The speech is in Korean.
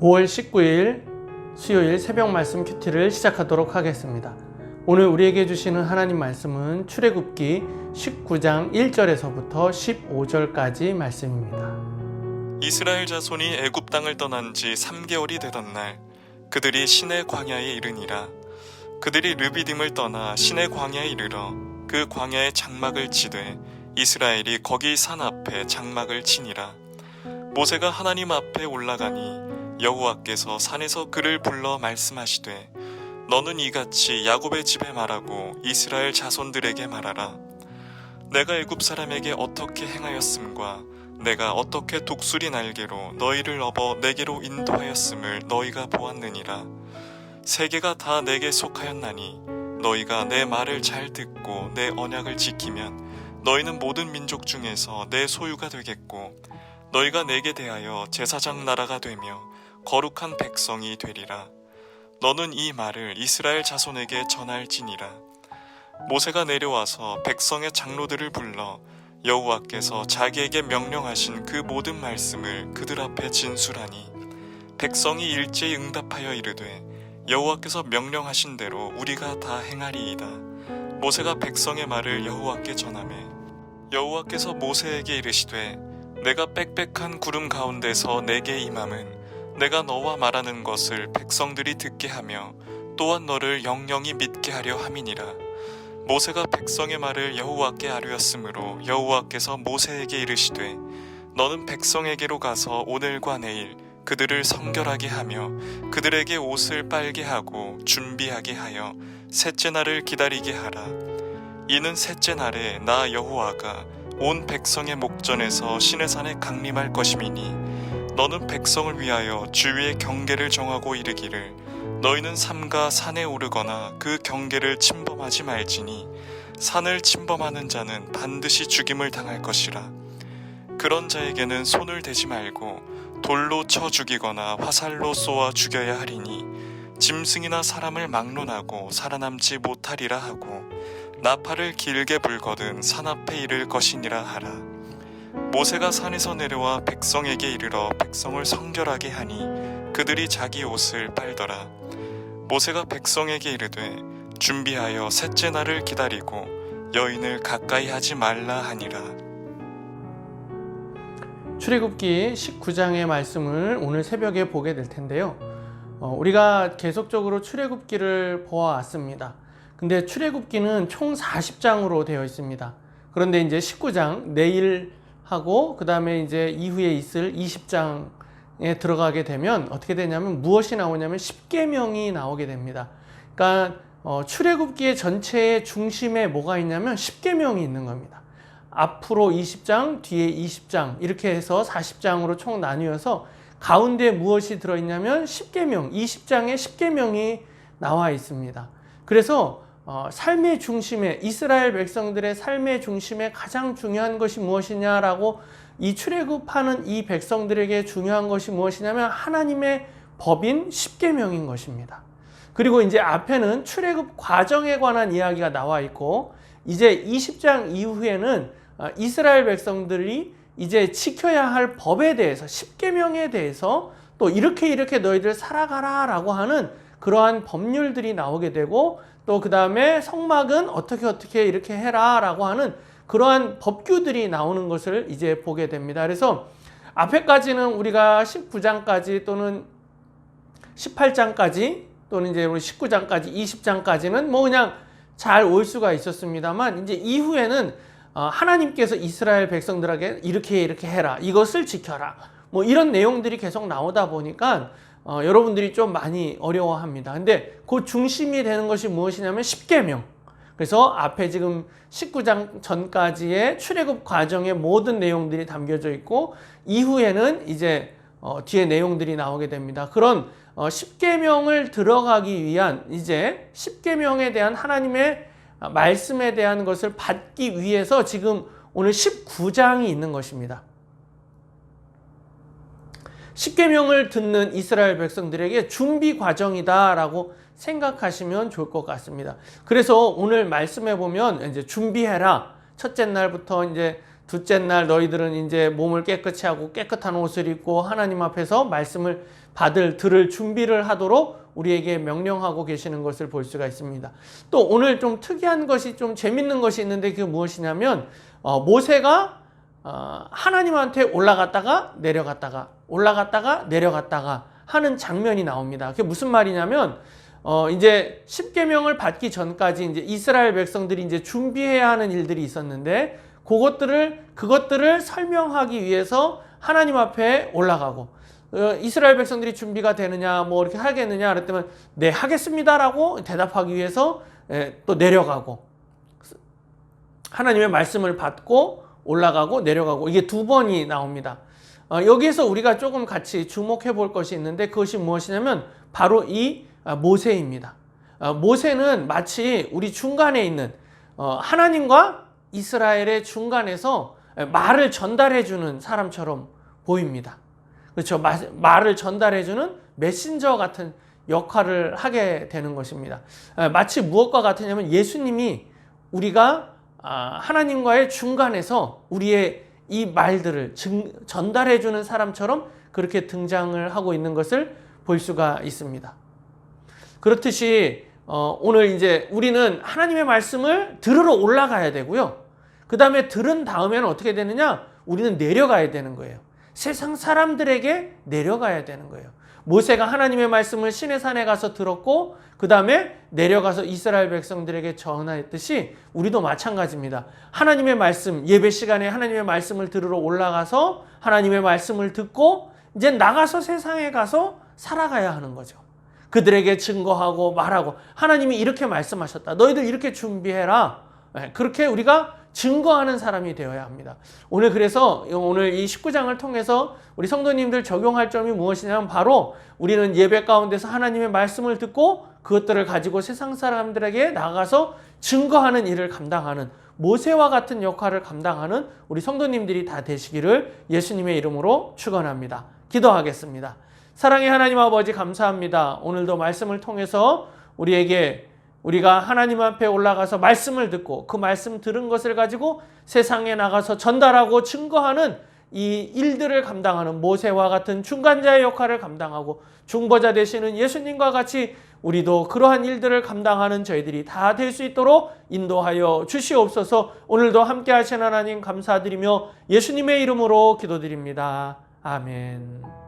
5월 19일 수요일 새벽 말씀 큐티를 시작하도록 하겠습니다. 오늘 우리에게 주시는 하나님 말씀은 출애굽기 19장 1절에서부터 15절까지 말씀입니다. 이스라엘 자손이 애굽 땅을 떠난 지 3개월이 되던 날 그들이 시내 광야에 이르니라. 그들이 르비딤을 떠나 시내 광야에 이르러 그 광야에 장막을 치되 이스라엘이 거기 산 앞에 장막을 치니라. 모세가 하나님 앞에 올라가니 여호와께서 산에서 그를 불러 말씀하시되 너는 이같이 야곱의 집에 말하고 이스라엘 자손들에게 말하라. 내가 애굽 사람에게 어떻게 행하였음과 내가 어떻게 독수리 날개로 너희를 업어 내게로 인도하였음을 너희가 보았느니라. 세계가 다 내게 속하였나니 너희가 내 말을 잘 듣고 내 언약을 지키면 너희는 모든 민족 중에서 내 소유가 되겠고 너희가 내게 대하여 제사장 나라가 되며 거룩한 백성이 되리라. 너는 이 말을 이스라엘 자손에게 전할지니라. 모세가 내려와서 백성의 장로들을 불러 여호와께서 자기에게 명령하신 그 모든 말씀을 그들 앞에 진술하니 백성이 일제히 응답하여 이르되 여호와께서 명령하신 대로 우리가 다 행하리이다. 모세가 백성의 말을 여호와께 전하매 여호와께서 모세에게 이르시되 내가 빽빽한 구름 가운데서 내게 임함은 내가 너와 말하는 것을 백성들이 듣게 하며 또한 너를 영영히 믿게 하려 함이니라. 모세가 백성의 말을 여호와께 아뢰었으므로 여호와께서 모세에게 이르시되 너는 백성에게로 가서 오늘과 내일 그들을 성결하게 하며 그들에게 옷을 빨게 하고 준비하게 하여 셋째 날을 기다리게 하라. 이는 셋째 날에 나 여호와가 온 백성의 목전에서 시내산에 강림할 것임이니 너는 백성을 위하여 주위의 경계를 정하고 이르기를 너희는 삼가 산에 오르거나 그 경계를 침범하지 말지니 산을 침범하는 자는 반드시 죽임을 당할 것이라. 그런 자에게는 손을 대지 말고 돌로 쳐 죽이거나 화살로 쏘아 죽여야 하리니 짐승이나 사람을 막론하고 살아남지 못하리라 하고 나팔을 길게 불거든 산 앞에 이를 것이니라 하라. 모세가 산에서 내려와 백성에게 이르러 백성을 성결하게 하니 그들이 자기 옷을 빨더라. 모세가 백성에게 이르되 준비하여 셋째 날을 기다리고 여인을 가까이 하지 말라 하니라. 출애굽기 19장의 말씀을 오늘 새벽에 보게 될 텐데요. 우리가 계속적으로 출애굽기를 보아왔습니다. 근데 출애굽기는 총 40장으로 되어 있습니다. 그런데 이제 19장 내일 하고 그 다음에 이제 이후에 있을 20장에 들어가게 되면 어떻게 되냐면 무엇이 나오냐면 십계명이 나오게 됩니다. 그러니까 출애굽기의 전체의 중심에 뭐가 있냐면 십계명이 있는 겁니다. 앞으로 20장, 뒤에 20장 이렇게 해서 40장으로 총 나뉘어서 가운데 무엇이 들어있냐면 십계명, 20장에 십계명이 나와 있습니다. 그래서 삶의 중심에 이스라엘 백성들의 삶의 중심에 가장 중요한 것이 무엇이냐라고 이 출애굽하는 이 백성들에게 중요한 것이 무엇이냐면 하나님의 법인 십계명인 것입니다. 그리고 이제 앞에는 출애굽 과정에 관한 이야기가 나와 있고 이제 20장 이후에는 이스라엘 백성들이 이제 지켜야 할 법에 대해서 십계명에 대해서 또 이렇게 너희들 살아가라라고 하는 그러한 법률들이 나오게 되고 또 그 다음에 성막은 어떻게 이렇게 해라 라고 하는 그러한 법규들이 나오는 것을 이제 보게 됩니다. 그래서 앞에까지는 우리가 19장까지 또는 18장까지 또는 이제 우리 19장까지 20장까지는 뭐 그냥 잘 올 수가 있었습니다만 이제 이후에는 하나님께서 이스라엘 백성들에게 이렇게 해라, 이것을 지켜라, 뭐 이런 내용들이 계속 나오다 보니까 여러분들이 좀 많이 어려워합니다. 근데 그 중심이 되는 것이 무엇이냐면 십계명. 그래서 앞에 지금 19장 전까지의 출애굽 과정의 모든 내용들이 담겨져 있고 이후에는 이제 뒤에 내용들이 나오게 됩니다. 그런 십계명을 들어가기 위한 이제 십계명에 대한 하나님의 말씀에 대한 것을 받기 위해서 지금 오늘 19장이 있는 것입니다. 십계명을 듣는 이스라엘 백성들에게 준비 과정이다라고 생각하시면 좋을 것 같습니다. 그래서 오늘 말씀해 보면 이제 준비해라. 첫째 날부터 이제 둘째 날 너희들은 이제 몸을 깨끗이 하고 깨끗한 옷을 입고 하나님 앞에서 말씀을 들을 준비를 하도록 우리에게 명령하고 계시는 것을 볼 수가 있습니다. 또 오늘 좀 특이한 것이, 좀 재밌는 것이 있는데 그게 무엇이냐면 모세가 하나님한테 올라갔다가 내려갔다가 하는 장면이 나옵니다. 그게 무슨 말이냐면 이제 십계명을 받기 전까지 이제 이스라엘 백성들이 이제 준비해야 하는 일들이 있었는데 그것들을 설명하기 위해서 하나님 앞에 올라가고, 이스라엘 백성들이 준비가 되느냐 뭐 이렇게 하겠느냐 그랬더니 네 하겠습니다라고 대답하기 위해서 또 내려가고, 하나님의 말씀을 받고 올라가고 내려가고, 이게 두 번이 나옵니다. 여기에서 우리가 조금 같이 주목해 볼 것이 있는데 그것이 무엇이냐면 바로 이 모세입니다. 모세는 마치 우리 중간에 있는 하나님과 이스라엘의 중간에서 말을 전달해 주는 사람처럼 보입니다. 그렇죠. 말을 전달해 주는 메신저 같은 역할을 하게 되는 것입니다. 마치 무엇과 같으냐면 예수님이 우리가 하나님과의 중간에서 우리의 이 말들을 전달해 주는 사람처럼 그렇게 등장을 하고 있는 것을 볼 수가 있습니다. 그렇듯이 오늘 이제 우리는 하나님의 말씀을 들으러 올라가야 되고요. 그 다음에 들은 다음에는 어떻게 되느냐? 우리는 내려가야 되는 거예요. 세상 사람들에게 내려가야 되는 거예요. 모세가 하나님의 말씀을 시내산에 가서 들었고 그 다음에 내려가서 이스라엘 백성들에게 전하였듯이 우리도 마찬가지입니다. 하나님의 말씀, 예배 시간에 하나님의 말씀을 들으러 올라가서 하나님의 말씀을 듣고 이제 나가서 세상에 가서 살아가야 하는 거죠. 그들에게 증거하고 말하고, 하나님이 이렇게 말씀하셨다, 너희들 이렇게 준비해라, 그렇게 우리가 증거하는 사람이 되어야 합니다. 그래서 오늘 이 19장을 통해서 우리 성도님들 적용할 점이 무엇이냐면 바로 우리는 예배 가운데서 하나님의 말씀을 듣고 그것들을 가지고 세상 사람들에게 나가서 증거하는 일을 감당하는, 모세와 같은 역할을 감당하는 우리 성도님들이 다 되시기를 예수님의 이름으로 축원합니다. 기도하겠습니다. 사랑의 하나님 아버지, 감사합니다. 오늘도 말씀을 통해서 우리가 하나님 앞에 올라가서 말씀을 듣고 그 말씀 들은 것을 가지고 세상에 나가서 전달하고 증거하는 이 일들을 감당하는 모세와 같은 중간자의 역할을 감당하고, 중보자 되시는 예수님과 같이 우리도 그러한 일들을 감당하는 저희들이 다 될 수 있도록 인도하여 주시옵소서. 오늘도 함께 하신 하나님 감사드리며 예수님의 이름으로 기도드립니다. 아멘.